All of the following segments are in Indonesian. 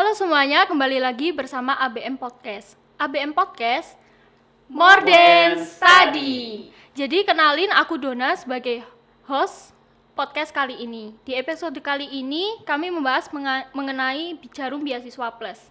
Halo semuanya, kembali lagi bersama ABM Podcast. ABM Podcast, More Than Study. Jadi kenalin, aku Dona sebagai host podcast kali ini. Di episode kali ini kami membahas mengenai Jarum Beasiswa Plus.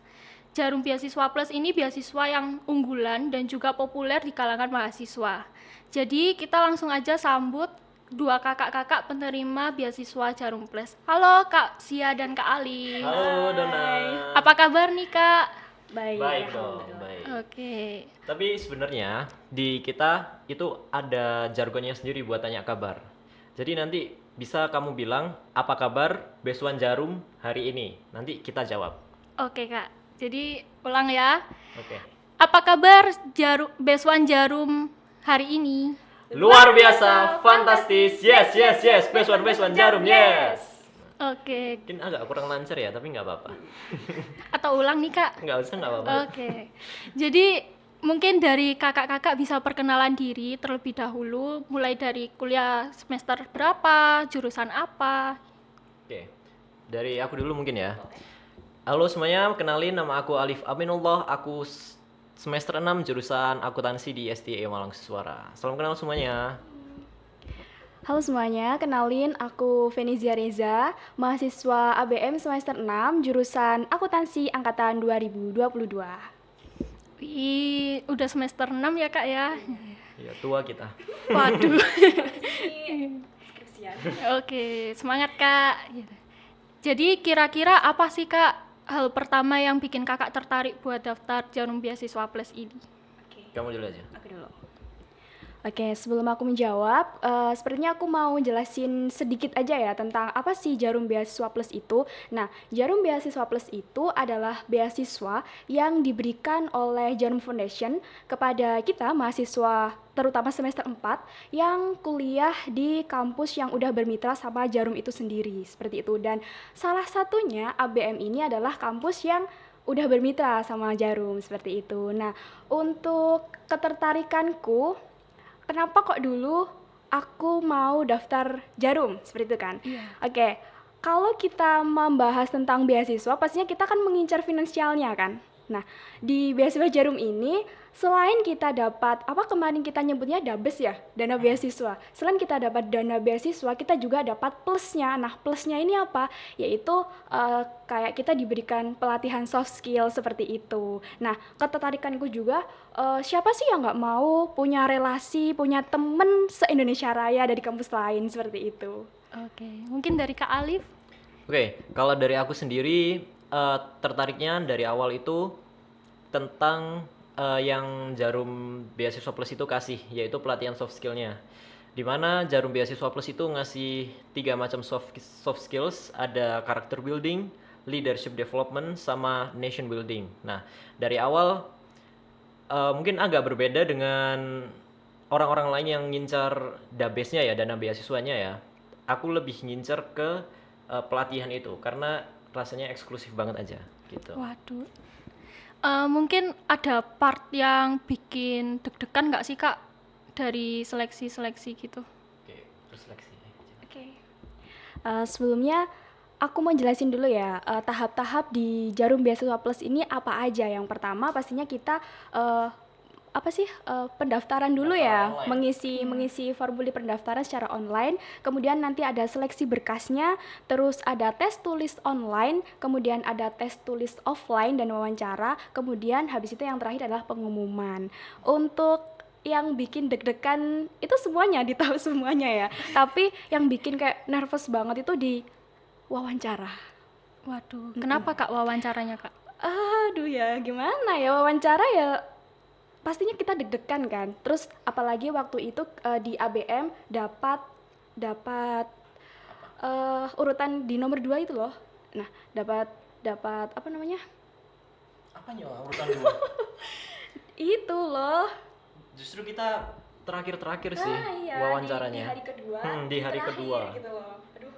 Jarum Beasiswa Plus ini beasiswa yang unggulan dan juga populer di kalangan mahasiswa. Jadi kita langsung aja sambut dua kakak-kakak penerima beasiswa Jarum Plus. Halo Kak Sia dan Kak Ali. Halo Dona. Apa kabar nih Kak? Baik dong, baik. Oke. Tapi sebenarnya di kita itu ada jargonnya sendiri buat tanya kabar. Jadi nanti bisa kamu bilang apa kabar Besuan Jarum hari ini. Nanti kita jawab. Oke Kak. Jadi ulang ya. Oke. Apa kabar Besuan Jarum hari ini? Luar biasa, fantastis. Yes. Besuan Jarum, yes. Oke. Mungkin agak kurang lancar ya, tapi nggak apa-apa. Atau ulang nih Kak? Nggak apa-apa. Oke. Jadi mungkin dari kakak-kakak bisa perkenalan diri terlebih dahulu, mulai dari kuliah semester berapa, jurusan apa. Oke. Dari aku dulu mungkin ya. Halo semuanya, kenalin nama aku Alif Aminullah. Aku semester 6 jurusan akuntansi di STIE Malang Suara. Salam kenal semuanya. Halo semuanya, kenalin aku Venizia Reza, mahasiswa ABM semester 6, jurusan akuntansi angkatan 2022. Wih, udah semester 6 ya Kak ya? Ya, tua kita. Waduh. Oke, semangat Kak. Jadi kira-kira apa sih Kak hal pertama yang bikin kakak tertarik buat daftar Jarum Beasiswa Plus ini? Kamu dulu aja. Aku dulu. Oke, sebelum aku menjawab, sepertinya aku mau jelasin sedikit aja ya tentang apa sih Jarum Beasiswa Plus itu. Nah, Jarum Beasiswa Plus itu adalah beasiswa yang diberikan oleh Jarum Foundation kepada kita mahasiswa terutama semester 4 yang kuliah di kampus yang udah bermitra sama Jarum itu sendiri, seperti itu. Dan salah satunya ABM ini adalah kampus yang udah bermitra sama Jarum, seperti itu. Nah, untuk ketertarikanku, kenapa kok dulu aku mau daftar Jarum, seperti itu kan? Oke, kalau kita membahas tentang beasiswa, pastinya kita kan mengincar finansialnya kan? Nah, di beasiswa Jarum ini, selain kita dapat, apa kemarin kita nyebutnya DABES ya, dana beasiswa. Selain kita dapat dana beasiswa, kita juga dapat plusnya. Nah, plusnya ini apa? Yaitu kayak kita diberikan pelatihan soft skill seperti itu. Nah, ketertarikanku juga, siapa sih yang nggak mau punya relasi, punya temen se-Indonesia Raya dari kampus lain, seperti itu. Oke, mungkin dari Kak Alif. Oke, kalau dari aku sendiri tertariknya dari awal itu tentang yang Jarum Beasiswa Plus itu kasih, yaitu pelatihan soft skillnya. Dimana Jarum Beasiswa Plus itu ngasih 3 macam soft skills, ada character building, leadership development, sama nation building. Nah, dari awal mungkin agak berbeda dengan orang-orang lain yang ngincar DABES-nya ya, dana beasiswanya ya. Aku lebih ngincar ke pelatihan itu karena rasanya eksklusif banget aja gitu. Waduh. Mungkin ada part yang bikin deg-degan nggak sih Kak dari seleksi-seleksi gitu? Oke, terus seleksi. Oke. Sebelumnya aku mau jelasin dulu ya tahap-tahap di Jarum Beasiswa Plus ini apa aja. Yang pertama pastinya kita pendaftaran dulu ya, mengisi formulir pendaftaran secara online. Kemudian nanti ada seleksi berkasnya, terus ada tes tulis online, kemudian ada tes tulis offline dan wawancara. Kemudian habis itu yang terakhir adalah pengumuman. Untuk yang bikin deg-degan itu semuanya ditahu semuanya ya. Tapi yang bikin kayak nervous banget itu di wawancara. Waduh, kenapa Kak wawancaranya Kak? Aduh ya, gimana ya wawancara ya? Pastinya kita deg-degan kan. Terus apalagi waktu itu di ABM dapat urutan di nomor 2 itu loh. Nah, dapat apa namanya? Apanya urutan 2? Itu loh. Justru kita terakhir sih Iya, wawancaranya. di hari kedua. Di hari terakhir kedua. Gitu loh. Aduh.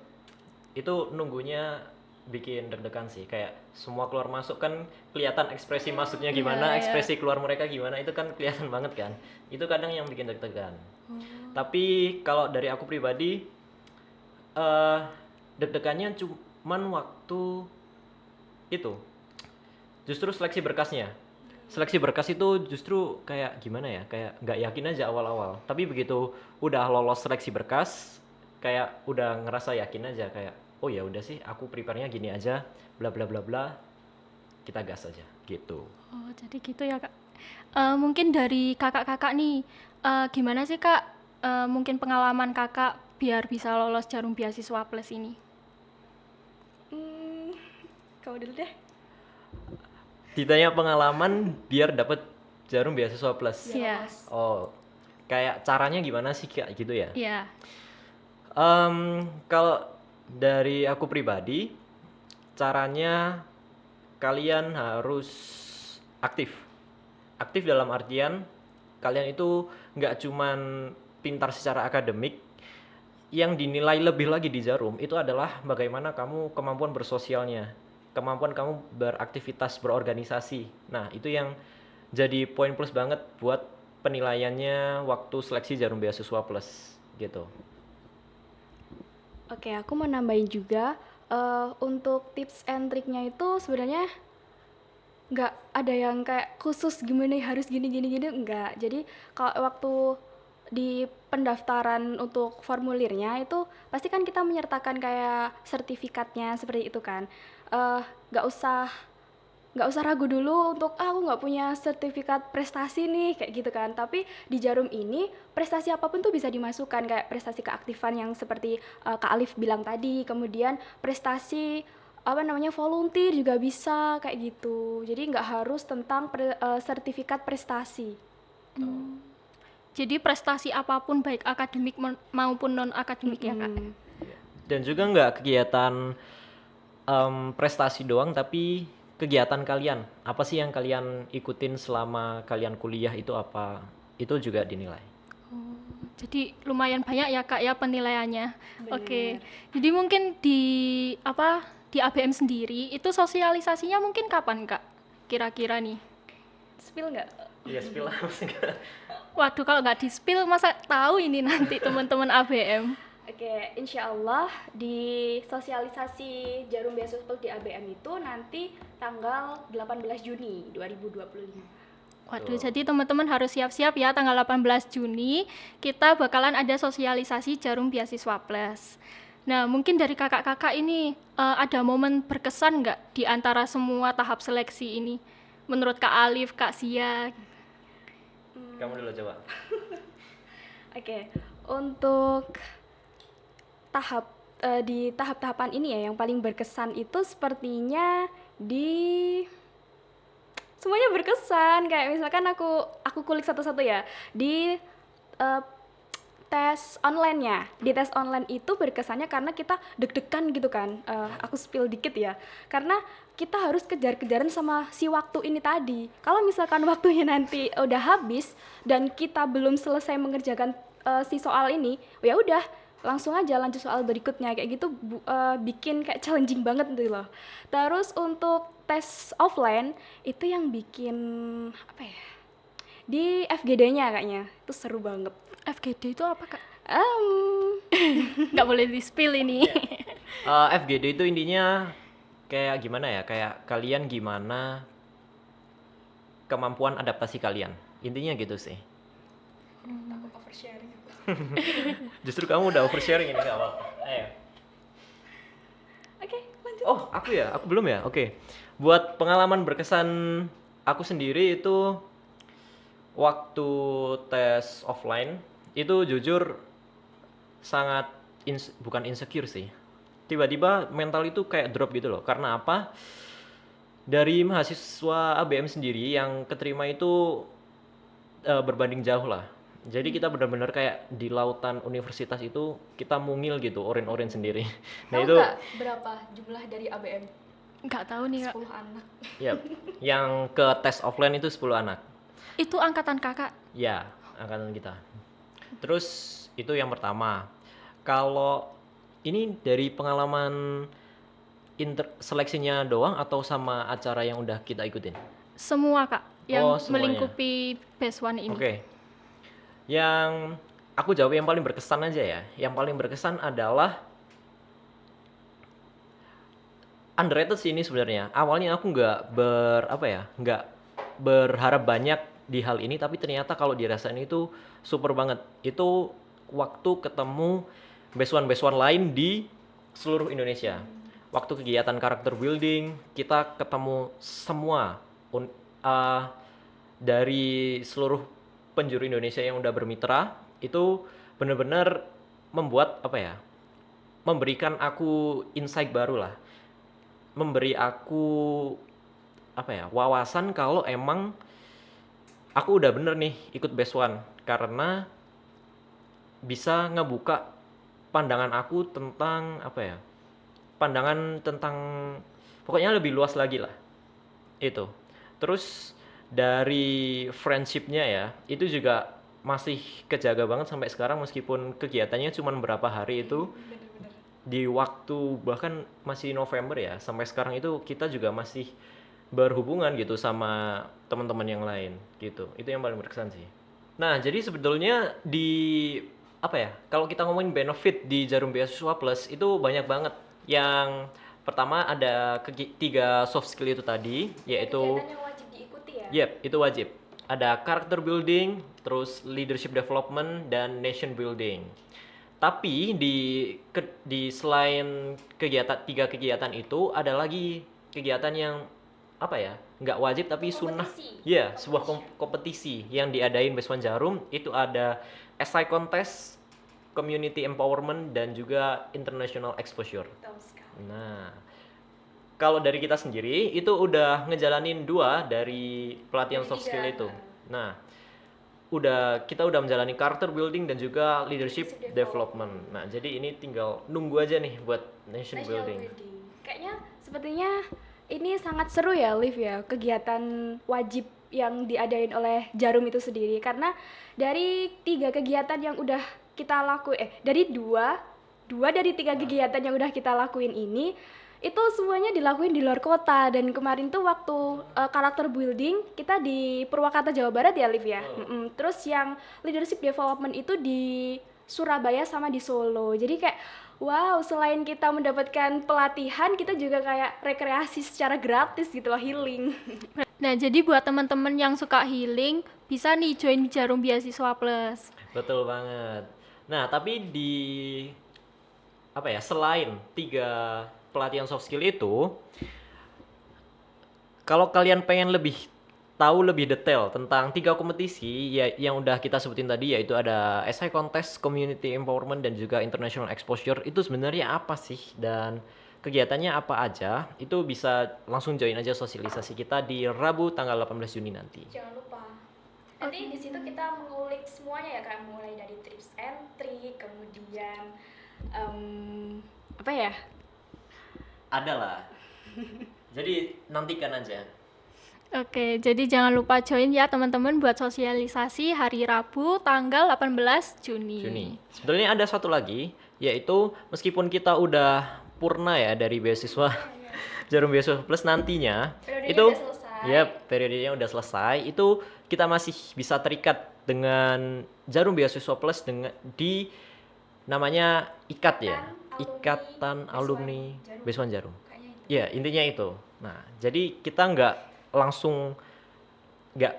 Itu nunggunya bikin deg-degan sih, kayak semua keluar masuk kan kelihatan ekspresi masuknya gimana, ekspresi keluar mereka gimana, itu kan kelihatan banget kan. Itu kadang yang bikin deg-degan. Tapi kalau dari aku pribadi deg-degannya cuman waktu itu Justru seleksi berkasnya. Seleksi berkas itu justru kayak gimana ya? Kayak nggak yakin aja awal-awal. Tapi begitu udah lolos seleksi berkas, kayak udah ngerasa yakin aja kayak oh ya udah sih aku prepare-nya gini aja, bla bla bla bla. Kita gas aja gitu. Oh, jadi gitu ya, Kak. Mungkin dari kakak-kakak nih, gimana sih, Kak? Mungkin pengalaman kakak biar bisa lolos Jarum Beasiswa Plus ini. Kamu dulu deh. Ditanya pengalaman biar dapat Jarum Beasiswa Plus. Iya. Oh, kayak caranya gimana sih kayak gitu ya? Iya. Kalau dari aku pribadi, caranya kalian harus aktif. Aktif dalam artian kalian itu nggak cuman pintar secara akademik, yang dinilai lebih lagi di Jarum itu adalah bagaimana kamu kemampuan bersosialnya, kemampuan kamu beraktivitas, berorganisasi. Nah, itu yang jadi poin plus banget buat penilaiannya waktu seleksi Jarum Beasiswa Plus gitu. Oke, aku mau nambahin juga untuk tips and triknya itu sebenarnya nggak ada yang kayak khusus gimana harus gini gini gini enggak. Jadi kalau waktu di pendaftaran untuk formulirnya itu pasti kan kita menyertakan kayak sertifikatnya seperti itu kan. Nggak usah ragu dulu untuk aku nggak punya sertifikat prestasi nih kayak gitu kan. Tapi di Jarum ini prestasi apapun tuh bisa dimasukkan, kayak prestasi keaktifan yang seperti Kak Alif bilang tadi, kemudian prestasi apa namanya volunteer juga bisa kayak gitu. Jadi nggak harus tentang sertifikat prestasi. Jadi prestasi apapun baik akademik maupun non akademik ya, Kak. Dan juga nggak kegiatan prestasi doang, tapi kegiatan kalian. Apa sih yang kalian ikutin selama kalian kuliah itu apa? Itu juga dinilai. Jadi lumayan banyak ya, Kak, ya penilaiannya. Oke. Jadi mungkin di ABM sendiri itu sosialisasinya mungkin kapan, Kak? Kira-kira nih. Spill nggak? Iya, spill lah. Waduh, kalau nggak di-spill masa tahu ini nanti teman-teman ABM. Oke, insya Allah di sosialisasi Jarum Beasiswa Plus di ABM itu nanti tanggal 18 Juni 2025. Waduh, jadi teman-teman harus siap-siap ya, tanggal 18 Juni kita bakalan ada sosialisasi Jarum Beasiswa Plus. Nah, mungkin dari kakak-kakak ini ada momen berkesan nggak di antara semua tahap seleksi ini? Menurut Kak Alif, Kak Sia? Kamu dulu coba. Oke, untuk di tahap-tahapan ini ya yang paling berkesan itu sepertinya semuanya berkesan, kayak misalkan aku kulik satu-satu ya di tes online-nya. Di tes online itu berkesannya karena kita deg-degan gitu kan. Aku spill dikit ya. Karena kita harus kejar-kejaran sama si waktu ini tadi. Kalau misalkan waktunya nanti udah habis dan kita belum selesai mengerjakan si soal ini, ya udah langsung aja lanjut soal berikutnya kayak gitu. Bikin kayak challenging banget gitu loh. Terus untuk tes offline itu yang bikin apa ya? Di FGD-nya kayaknya itu seru banget. FGD itu apa, Kak? Nggak boleh di-spill ini. FGD itu intinya kayak gimana ya? Kayak kalian gimana kemampuan adaptasi kalian. Intinya gitu sih. Takut oversharing. Justru kamu udah oversharing ini, nggak apa-apa. Ayo. Oke, lanjut. Oh, aku ya? Aku belum ya? Oke. Buat pengalaman berkesan aku sendiri itu waktu tes offline itu jujur sangat bukan insecure sih. Tiba-tiba mental itu kayak drop gitu loh. Karena apa? Dari mahasiswa ABM sendiri yang keterima itu berbanding jauh lah. Jadi kita benar-benar kayak di lautan universitas itu kita mungil gitu, oren-oren sendiri. Nah, Tahu itu nggak berapa jumlah dari ABM? Nggak tahu nih, Kak. 10 anak. ya, yang ke tes offline itu 10 anak. Itu angkatan kakak. Ya, angkatan kita. Terus itu yang pertama. Kalau ini dari pengalaman seleksinya doang atau sama acara yang udah kita ikutin? Semua, Kak, yang Oh, semuanya. melingkupi Best One ini. Oke. Yang aku jawab yang paling berkesan aja ya. Yang paling berkesan adalah underrated sih ini sebenarnya. Awalnya aku nggak berharap banyak di hal ini, tapi ternyata kalau dirasain itu super banget. Itu waktu ketemu besuan-besuan lain di seluruh Indonesia. Waktu kegiatan karakter building, kita ketemu semua uh, dari seluruh penjuru Indonesia yang udah bermitra. Itu benar-benar membuat memberikan aku insight baru lah, memberi aku wawasan kalau emang aku udah bener nih ikut Best One, karena bisa ngebuka pandangan aku tentang pandangan tentang pokoknya lebih luas lagi lah itu. Terus dari friendshipnya ya, itu juga masih kejaga banget sampai sekarang meskipun kegiatannya cuma berapa hari itu di waktu bahkan masih November ya, sampai sekarang itu kita juga masih berhubungan gitu sama teman-teman yang lain gitu. Itu yang paling berkesan sih. Nah, jadi sebetulnya kalau kita ngomongin benefit di Jarum Beasiswa Plus itu banyak banget. Yang pertama ada tiga soft skill itu tadi, yaitu Kegiatan yang wajib diikuti ya. yep, itu wajib. Ada character building, terus leadership development, dan nation building. Tapi di selain tiga kegiatan itu ada lagi kegiatan yang nggak wajib tapi sunnah. Ya, sebuah kompetisi yang diadain Beswan Jarum. Itu ada essay contest, community empowerment, dan juga international exposure. Nah, kalau dari kita sendiri itu udah ngejalanin 2 dari pelatihan soft skill itu. Nah, kita udah menjalani character building dan juga leadership development. Nah, jadi ini tinggal nunggu aja nih buat nation building. Kayaknya sepertinya ini sangat seru ya, Liv ya, kegiatan wajib yang diadain oleh Jarum itu sendiri. Karena dari 3 kegiatan yang udah kita lakuin, dari dua dari 3 kegiatan yang udah kita lakuin ini, itu semuanya dilakuin di luar kota. Dan kemarin tuh waktu karakter building kita di Purwakarta Jawa Barat ya, Liv ya. Terus yang leadership development itu di Surabaya sama di Solo. Jadi kayak wow, selain kita mendapatkan pelatihan, kita juga kayak rekreasi secara gratis gitu loh, healing. Nah, jadi buat teman-teman yang suka healing, bisa nih join Jarum Beasiswa Plus. Betul banget. Nah, tapi selain 3 pelatihan soft skill itu, kalau kalian pengen tahu lebih detail tentang 3 kompetisi ya yang udah kita sebutin tadi, yaitu ada essay contest, community empowerment, dan juga international exposure, itu sebenarnya apa sih dan kegiatannya apa aja, itu bisa langsung join aja sosialisasi kita di Rabu tanggal 18 Juni nanti. Jangan lupa. Nanti di situ kita mengulik semuanya ya, Kak, mulai dari tips and trick, kemudian Ada lah. Jadi nantikan aja. Oke, jadi jangan lupa join ya teman-teman buat sosialisasi hari Rabu tanggal 18 Juni. Sebetulnya ada satu lagi, yaitu meskipun kita udah purna ya dari beasiswa Jarum Beasiswa Plus, nantinya periodenya udah selesai, itu kita masih bisa terikat dengan Jarum Beasiswa Plus di namanya IKAT ya, Ikatan Alumni Beasiswa Jarum. Ya, intinya itu. Nah, jadi kita nggak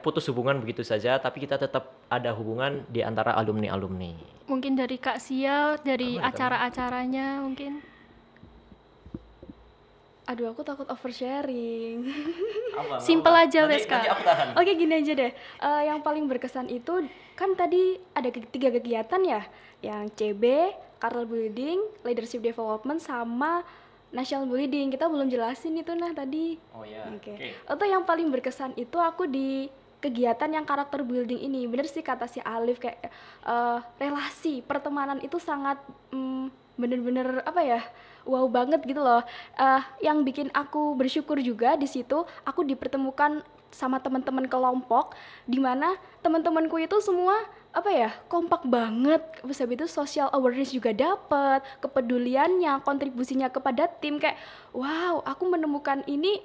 putus hubungan begitu saja, tapi kita tetap ada hubungan di antara alumni-alumni. Mungkin dari Kak Sia, dari acara-acaranya mungkin. Aduh, aku takut oversharing. Simple aja wes, Kak. Oke, gini aja deh. Yang paling berkesan itu kan tadi ada 3 kegiatan ya, yang CB, Character Building, Leadership Development, sama National Building. Kita belum jelasin itu tadi. Oh ya. Oke. Atau yang paling berkesan itu aku di kegiatan yang Character Building ini. Bener sih kata si Alif, kayak relasi pertemanan itu sangat bener-bener wow banget gitu loh. Yang bikin aku bersyukur juga di situ aku dipertemukan sama teman-teman kelompok, dimana teman-temanku itu semua kompak banget. Bisa itu social awareness juga dapet, kepeduliannya, kontribusinya kepada tim, kayak wow, aku menemukan ini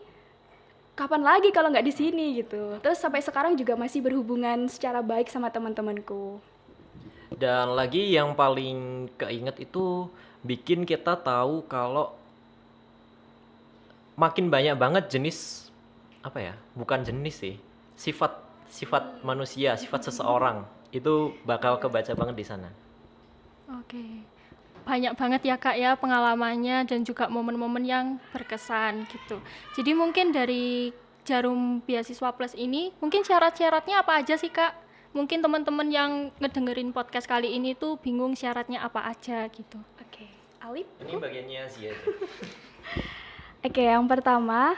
kapan lagi kalau nggak di sini gitu. Terus sampai sekarang juga masih berhubungan secara baik sama teman-temanku. Dan lagi yang paling keinget itu bikin kita tahu kalau makin banyak banget jenis apa ya? Bukan jenis sih. Sifat manusia, sifat seseorang itu bakal kebaca banget di sana. Oke. Banyak banget ya Kak ya pengalamannya dan juga momen-momen yang berkesan gitu. Jadi mungkin dari Jarum Beasiswa Plus ini, mungkin syarat-syaratnya apa aja sih Kak? Mungkin teman-teman yang ngedengerin podcast kali ini tuh bingung syaratnya apa aja gitu. Oke, Alif. Ini bagiannya sih aja. Oke, yang pertama,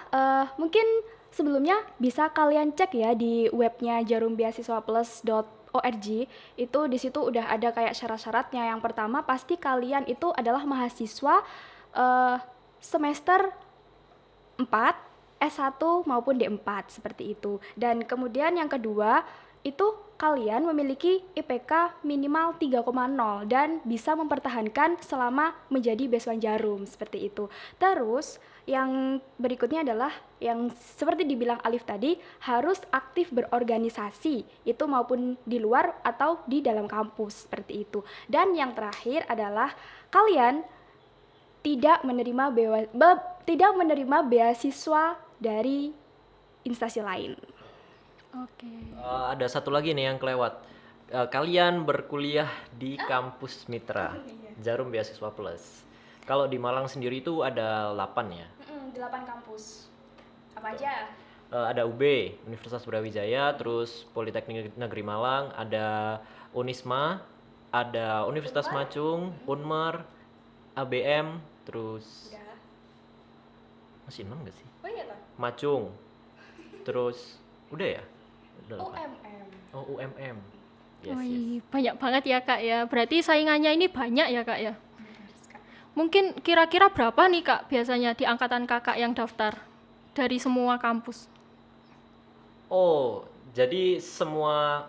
mungkin sebelumnya bisa kalian cek ya di webnya jarumbeasiswaplus.org. Itu di situ udah ada kayak syarat-syaratnya. Yang pertama pasti kalian itu adalah mahasiswa semester 4, S1 maupun D4 seperti itu. Dan kemudian yang kedua, itu kalian memiliki IPK minimal 3,0 dan bisa mempertahankan selama menjadi beasiswa Jarum seperti itu. Terus yang berikutnya adalah yang seperti dibilang Alif tadi, harus aktif berorganisasi, itu maupun di luar atau di dalam kampus seperti itu. Dan yang terakhir adalah kalian tidak menerima beasiswa dari instansi lain. Oke. Ada satu lagi nih yang kelewat. Kalian berkuliah di kampus Mitra Jarum Beasiswa Plus. Kalau di Malang sendiri itu ada 8 ya. 8 kampus. Apa aja? Ada UB, Universitas Brawijaya, terus Politeknik Negeri Malang, ada Unisma, ada Universitas Macung, Unmer, ABM, terus Udah. masih 6 gak sih? Oh iya toh? Macung, terus udah ya? Udah 8. UMM. Oh, UMM. Yes, yes. Wih, banyak banget ya Kak ya. Berarti saingannya ini banyak ya Kak ya. Mungkin kira-kira berapa nih Kak biasanya di angkatan Kakak yang daftar dari semua kampus? Oh, jadi semua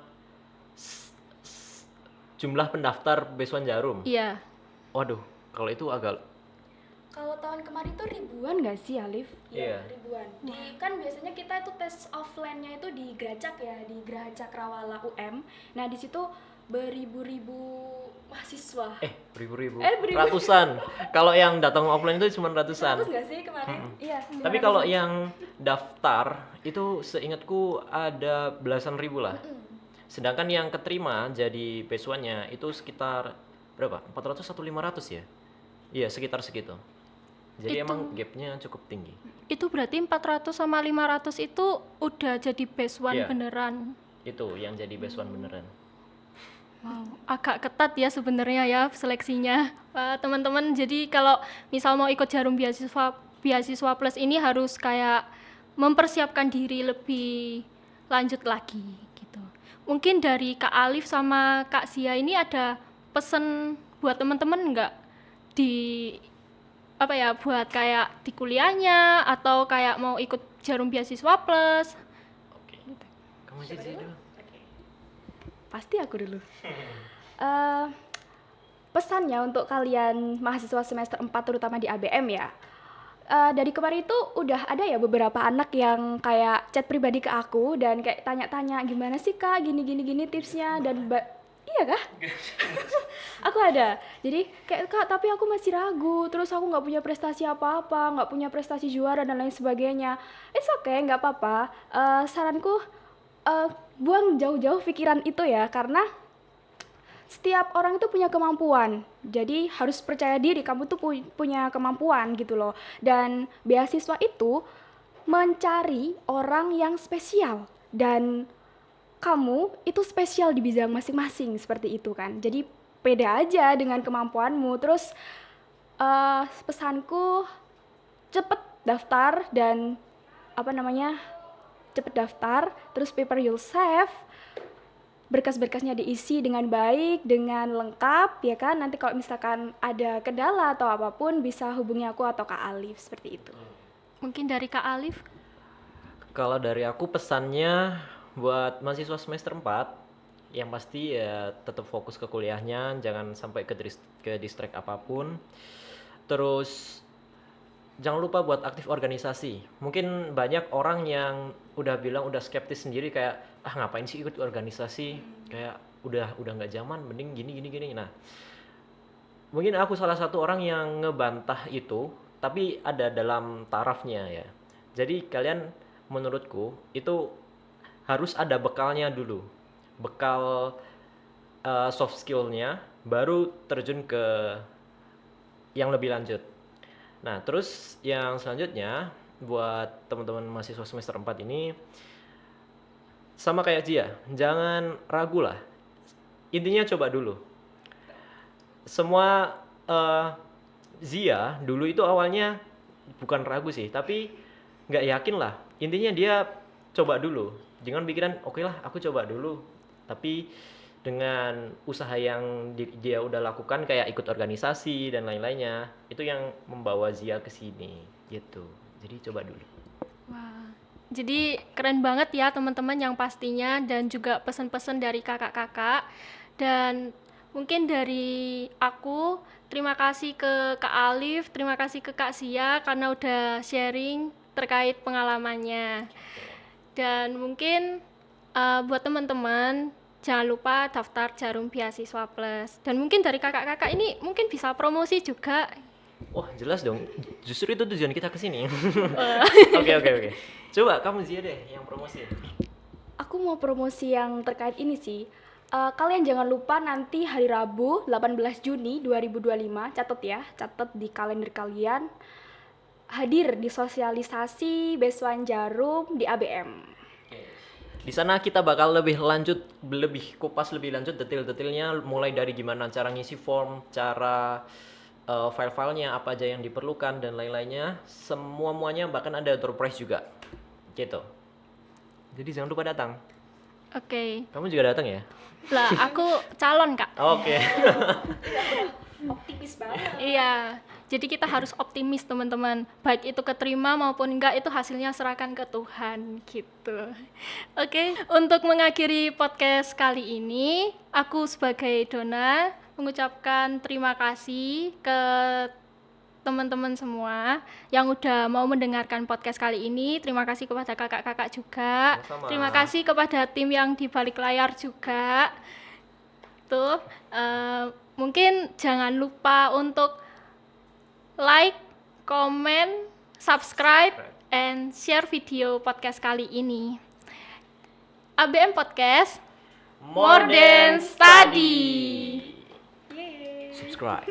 jumlah pendaftar beasiswa Jarum. Iya. Waduh, kalau itu agak Kalau tahun kemarin tuh ribuan nggak sih, Alif? Iya. Ribuan. Kan biasanya kita itu tes offline-nya itu di Gracak ya, di Geraha Cakrawala UM. Nah, di situ beribu-ribu mahasiswa. beribu-ribu, Beribu. ratusan. Kalau yang datang offline itu cuma ratusan. Terus nggak sih kemarin? Iya. Tapi kalau yang daftar itu seingatku ada belasan ribu lah. Sedangkan yang keterima jadi beasiswanya itu sekitar berapa? 400 atau 500 ya? Iya, sekitar segitu. Jadi emang gapnya cukup tinggi. Itu berarti 400 sama 500 itu udah jadi best one Iya. beneran. Itu yang jadi beasiswa beneran. Wow, agak ketat ya sebenarnya ya seleksinya. Wah, teman-teman, jadi kalau misal mau ikut Jarum Beasiswa Plus ini harus kayak mempersiapkan diri lebih lanjut lagi gitu. Mungkin dari Kak Alif sama Kak Sia ini ada pesan buat teman-teman nggak di apa ya, buat kayak di kuliahnya atau kayak mau ikut Jarum Beasiswa Plus? Oke. Kamu aja sih dulu. Pasti aku dulu. Pesannya untuk kalian mahasiswa semester 4 terutama di ABM ya. Dari kemarin itu udah ada ya beberapa anak yang kayak chat pribadi ke aku dan kayak tanya-tanya gimana sih Kak gini tipsnya dan iya kah? Aku ada. Jadi kayak Kak tapi aku masih ragu, terus aku nggak punya prestasi apa-apa, nggak punya prestasi juara dan lain sebagainya. It's okay, nggak apa-apa. Saranku buang jauh-jauh pikiran itu ya, karena setiap orang itu punya kemampuan. Jadi harus percaya diri, kamu tuh punya kemampuan gitu loh. Dan beasiswa itu mencari orang yang spesial dan kamu itu spesial di bidang masing-masing seperti itu kan. Jadi pede aja dengan kemampuanmu. Terus pesanku cepet daftar dan cepet daftar, terus prepare yourself, berkas-berkasnya diisi dengan baik, dengan lengkap ya kan. Nanti kalau misalkan ada kendala atau apapun bisa hubungi aku atau Kak Alif seperti itu. Mungkin dari Kak Alif? Kalau dari aku pesannya buat mahasiswa semester 4 yang pasti ya tetap fokus ke kuliahnya, jangan sampai ke distract apapun. Terus jangan lupa buat aktif organisasi. Mungkin banyak orang yang udah bilang udah skeptis sendiri kayak ngapain sih ikut organisasi, kayak udah nggak zaman, mending gini. Nah, mungkin aku salah satu orang yang ngebantah itu tapi ada dalam tarafnya ya. Jadi kalian menurutku itu harus ada bekalnya dulu, bekal soft skillnya, baru terjun ke yang lebih lanjut. Nah, terus yang selanjutnya buat teman-teman mahasiswa semester 4 ini sama kayak Zia, jangan ragu lah. Intinya coba dulu. Semua Zia dulu itu awalnya bukan ragu sih, tapi nggak yakin lah. Intinya dia coba dulu. Jangan pikiran, oke lah aku coba dulu. Tapi dengan usaha yang dia udah lakukan kayak ikut organisasi dan lain-lainnya, itu yang membawa Zia ke sini gitu. Jadi coba dulu. Wah, jadi keren banget ya teman-teman yang pastinya, dan juga pesan-pesan dari kakak-kakak. Dan mungkin dari aku, terima kasih ke Kak Alif, terima kasih ke Kak Sia karena udah sharing terkait pengalamannya. Dan mungkin buat teman-teman jangan lupa daftar Jarum Beasiswa Plus. Dan mungkin dari kakak-kakak ini mungkin bisa promosi juga. Wah, jelas dong. Justru itu tujuan kita ke sini. Oke. Coba kamu Zia deh yang promosi. Aku mau promosi yang terkait ini sih. Kalian jangan lupa nanti hari Rabu 18 Juni 2025, catat di kalender kalian, hadir di sosialisasi Beasiswa Jarum di ABM. Di sana kita bakal lebih kupas lebih lanjut detail-detailnya, mulai dari gimana cara ngisi form, cara file-filenya apa aja yang diperlukan dan lain-lainnya, semuanya, bahkan ada door prize juga, gitu. Jadi jangan lupa datang. Oke. Kamu juga datang ya? Lah, aku calon, Kak. Oke. Optimis banget. Iya, jadi kita harus optimis teman-teman. Baik itu keterima maupun enggak, itu hasilnya serahkan ke Tuhan gitu. Oke, untuk mengakhiri podcast kali ini, aku sebagai Dona mengucapkan terima kasih ke teman-teman semua yang udah mau mendengarkan podcast kali ini. Terima kasih kepada kakak-kakak juga. Sama-sama. Terima kasih kepada tim yang di balik layar juga. Tuh, mungkin jangan lupa untuk like, comment, subscribe, and share video podcast kali ini. ABM Podcast, More Than Study. Subscribe.